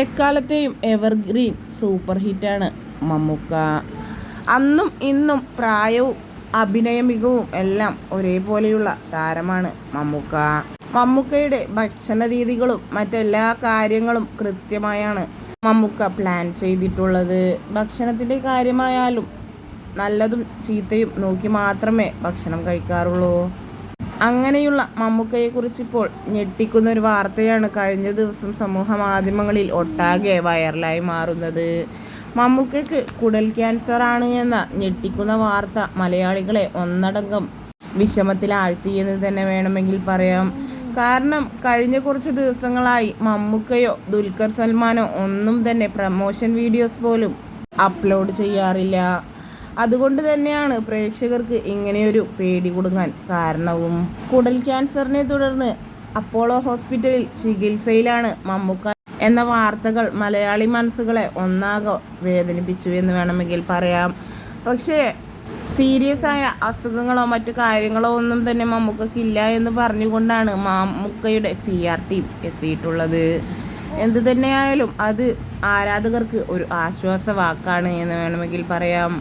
എക്കാലത്തെയും evergreen super ഹിറ്റാണ് Mammukka. അന്നും ഇന്നും പ്രായവും അഭിനയ മികവും എല്ലാം ഒരേപോലെയുള്ള താരമാണ് മമ്മൂക്ക. മമ്മൂക്കയുടെ ഭക്ഷണ രീതികളും മറ്റെല്ലാ കാര്യങ്ങളും കൃത്യമായാണ് മമ്മൂക്ക പ്ലാൻ ചെയ്തിട്ടുള്ളത്. ഭക്ഷണത്തിൻ്റെ കാര്യമായാലും നല്ലതും ചീത്തയും നോക്കി മാത്രമേ ഭക്ഷണം കഴിക്കാറുള്ളൂ. അങ്ങനെയുള്ള മമ്മൂക്കയെക്കുറിച്ചിപ്പോൾ ഞെട്ടിക്കുന്ന ഒരു വാർത്തയാണ് കഴിഞ്ഞ ദിവസം സമൂഹ മാധ്യമങ്ങളിൽ ഒട്ടാകെ വൈറലായി മാറുന്നത്. മമ്മൂക്കയ്ക്ക് കുടൽ ക്യാൻസർ ആണ് എന്ന ഞെട്ടിക്കുന്ന വാർത്ത മലയാളികളെ ഒന്നടങ്കം വിഷമത്തിലാഴ്ത്തിയെന്ന് തന്നെ വേണമെങ്കിൽ പറയാം. കാരണം കഴിഞ്ഞ കുറച്ച് ദിവസങ്ങളായി മമ്മൂക്കയോ ദുൽഖർ സൽമാനോ ഒന്നും തന്നെ പ്രമോഷൻ വീഡിയോസ് പോലും അപ്ലോഡ് ചെയ്യാറില്ല. അതുകൊണ്ട് തന്നെയാണ് പ്രേക്ഷകർക്ക് ഇങ്ങനെയൊരു പേടി കുടുങ്ങാൻ കാരണവും. കുടൽ ക്യാൻസറിനെ തുടർന്ന് അപ്പോളോ ഹോസ്പിറ്റലിൽ ചികിത്സയിലാണ് മമ്മൂക്ക എന്ന വാർത്തകൾ മലയാളി മനസ്സുകളെ ഒന്നാകെ വേദനിപ്പിച്ചു എന്ന് വേണമെങ്കിൽ പറയാം. പക്ഷേ സീരിയസ് ആയ അസുഖങ്ങളോ മറ്റു കാര്യങ്ങളോ ഒന്നും തന്നെ മമ്മൂക്കയ്ക്കില്ല എന്ന് പറഞ്ഞുകൊണ്ടാണ് മമ്മൂക്കയുടെ PR ടീം എത്തിയിട്ടുള്ളത്. എന്തു തന്നെയായാലും അത് ആരാധകർക്ക് ഒരു ആശ്വാസ വാക്കാണ് എന്ന് വേണമെങ്കിൽ പറയാം.